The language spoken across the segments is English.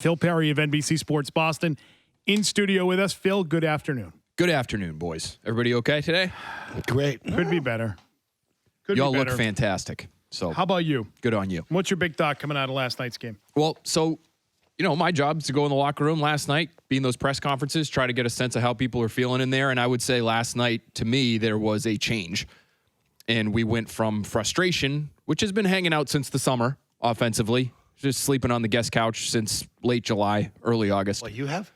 Phil Perry of NBC Sports Boston in studio with us. Phil, good afternoon. Good afternoon, boys. Everybody okay today? Great. Could be better. Y'all look fantastic. So how about you? Good on you. What's your big thought coming out of last night's game? Well, so, my job is to go in the locker room last night, be in those press conferences, try to get a sense of how people are feeling in there. And I would say last night, to me, there was a change. And we went from frustration, which has been hanging out since the summer offensively, just sleeping on the guest couch since late July, early August. What, you have?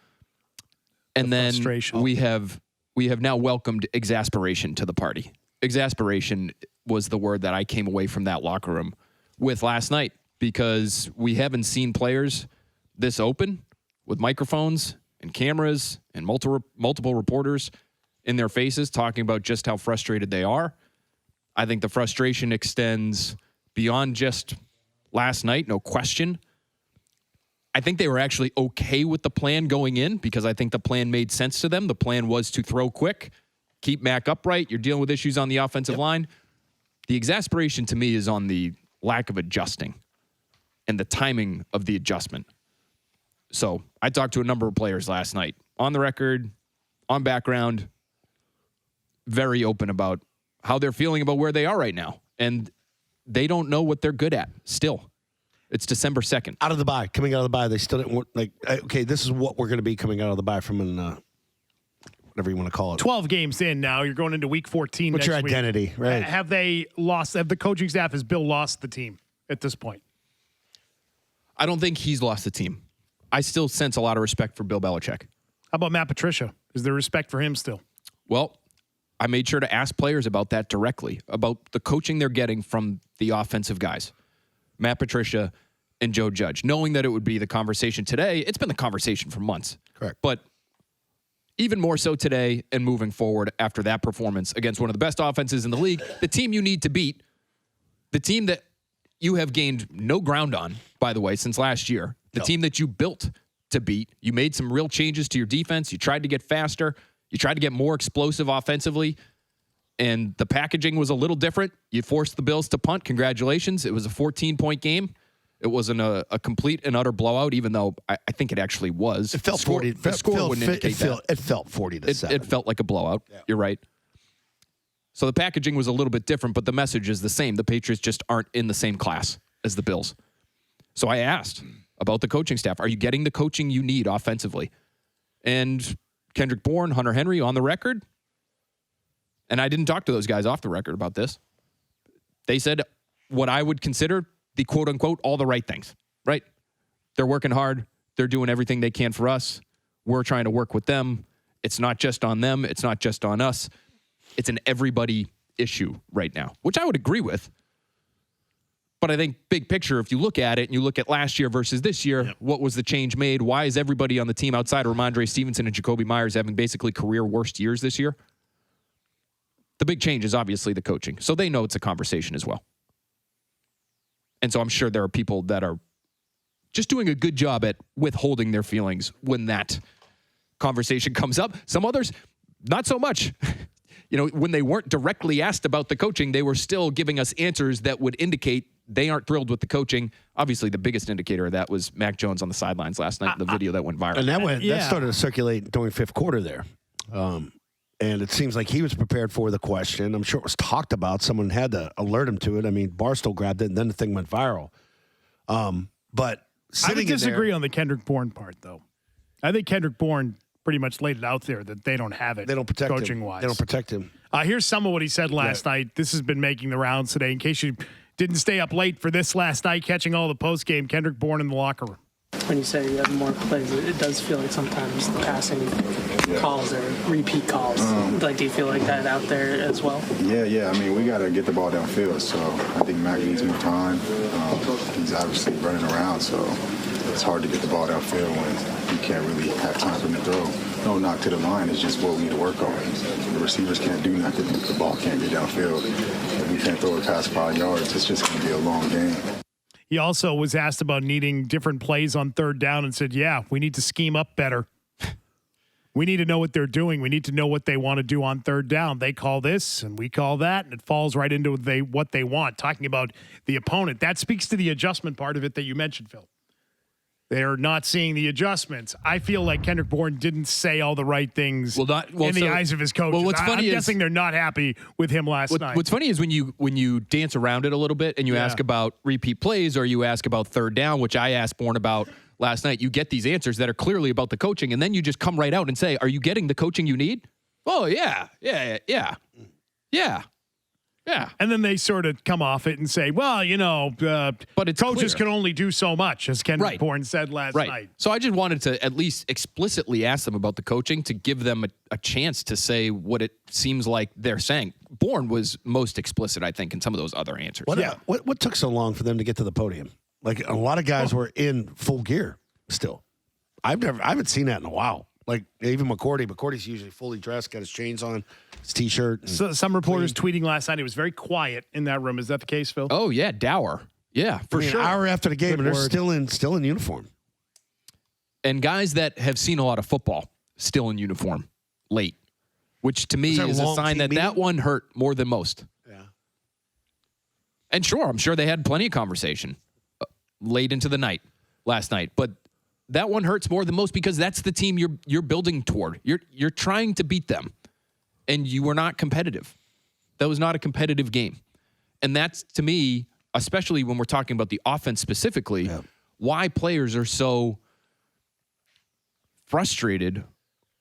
And then frustration. we have now welcomed exasperation to the party. Exasperation was the word that I came away from that locker room with last night, because we haven't seen players this open with microphones and cameras and multiple reporters in their faces talking about just how frustrated they are. I think the frustration extends beyond just last night, no question. I think they were actually okay with the plan going in, because I think the plan made sense to them. The plan was to throw quick, keep Mac upright. You're dealing with issues on the offensive line. The exasperation to me is on the lack of adjusting and the timing of the adjustment. So I talked to a number of players last night, on the record, on background, very open about how they're feeling about where they are right now. And they don't know what they're good at still. It's December 2nd. Out of the bye. Coming out of the bye, they still didn't want, okay, this is what we're going to be coming out of the bye from whatever you want to call it. 12 games in now. You're going into week 14 What's next your week. identity, right? Have the coaching staff, has Bill lost the team at this point? I don't think he's lost the team. I still sense a lot of respect for Bill Belichick. How about Matt Patricia? Is there respect for him still? Well, I made sure to ask players about that directly, about the coaching they're getting from the offensive guys, Matt Patricia and Joe Judge, knowing that it would be the conversation today. It's been the conversation for months. Correct. But even more so today and moving forward after that performance against one of the best offenses in the league, the team you need to beat, the team that you have gained no ground on, by the way, since last year, the team that you built to beat. You made some real changes to your defense. You tried to get faster. You tried to get more explosive offensively, and the packaging was a little different. You forced the Bills to punt. Congratulations. It was a 14-point game. It wasn't a complete and utter blowout, even though I think it actually was. It felt 40. The score wouldn't indicate that. It felt 40-7. It felt like a blowout. Yeah. You're right. So the packaging was a little bit different, but the message is the same. The Patriots just aren't in the same class as the Bills. So I asked about the coaching staff. Are you getting the coaching you need offensively? And Kendrick Bourne, Hunter Henry on the record, and I didn't talk to those guys off the record about this. They said what I would consider the quote-unquote all the right things, right? They're working hard. They're doing everything they can for us. We're trying to work with them. It's not just on them. It's not just on us. It's an everybody issue right now, which I would agree with. But I think big picture, if you look at it and you look at last year versus this year, what was the change made? Why is everybody on the team outside of Ramondre Stevenson and Jacoby Myers having basically career worst years this year? The big change is obviously the coaching. So they know it's a conversation as well. And so I'm sure there are people that are just doing a good job at withholding their feelings when that conversation comes up. Some others, not so much. When they weren't directly asked about the coaching, they were still giving us answers that would indicate they aren't thrilled with the coaching. Obviously, the biggest indicator of that was Mac Jones on the sidelines last night, the video that went viral. And that started to circulate during fifth quarter there. And it seems like he was prepared for the question. I'm sure it was talked about. Someone had to alert him to it. I mean, Barstool grabbed it, and then the thing went viral. But I would disagree on the Kendrick Bourne part, though. I think Kendrick Bourne pretty much laid it out there that they don't have it. They don't protect coaching-wise. They don't protect him. Here's some of what he said last night. This has been making the rounds today. In case you didn't stay up late for this last night, catching all the postgame, Kendrick Bourne in the locker room. When you say you have more plays, it does feel like sometimes the passing calls are repeat calls. Do you feel like that out there as well? Yeah. I mean, we got to get the ball downfield, so I think Mac needs more time. He's obviously running around, so it's hard to get the ball downfield when you can't really have time for him to throw. No knock to the line, it's just what we need to work on. The receivers can't do nothing if the ball can't get downfield. If we can't throw it past 5 yards, it's just going to be a long game. He also was asked about needing different plays on third down and said, we need to scheme up better. We need to know what they're doing. We need to know what they want to do on third down. They call this and we call that, and it falls right into what they want. Talking about the opponent. That speaks to the adjustment part of it that you mentioned, Phil. They're not seeing the adjustments. I feel like Kendrick Bourne didn't say all the right things in the eyes of his coaches. Well, what's funny I'm guessing they're not happy with him last night. What's funny is when you dance around it a little bit and you ask about repeat plays or you ask about third down, which I asked Bourne about last night, you get these answers that are clearly about the coaching, and then you just come right out and say, are you getting the coaching you need? Oh, yeah. And then they sort of come off it and say, well, but it's coaches clear. can only do so much, as Kendrick Bourne said last night. So I just wanted to at least explicitly ask them about the coaching to give them a chance to say what it seems like they're saying. Bourne was most explicit, I think, in some of those other answers. What took so long for them to get to the podium? Like, a lot of guys were in full gear still. I haven't seen that in a while. Like, even McCourty's usually fully dressed, got his chains on, his T-shirt. So some reporters tweeting last night, it was very quiet in that room. Is that the case, Phil? Oh, yeah, dour. Yeah, for sure. An hour after the game, Good and they're word. still in uniform. And guys that have seen a lot of football still in uniform late, which to me that is a a long sign team that one hurt more than most. Yeah. And sure, I'm sure they had plenty of conversation late into the night last night, but that one hurts more than most because that's the team you're building toward. You're trying to beat them, and you were not competitive. That was not a competitive game. And that's, to me, especially when we're talking about the offense specifically, why players are so frustrated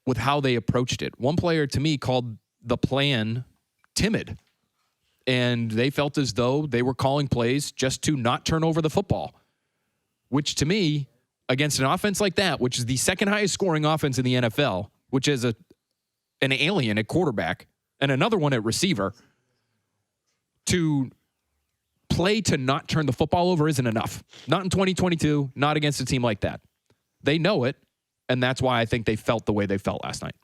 with how they approached it. One player, to me, called the plan timid, and they felt as though they were calling plays just to not turn over the football, which to me, against an offense like that, which is the second highest scoring offense in the NFL, which is an alien at quarterback and another one at receiver, to play to not turn the football over isn't enough. Not in 2022, not against a team like that. They know it, and that's why I think they felt the way they felt last night.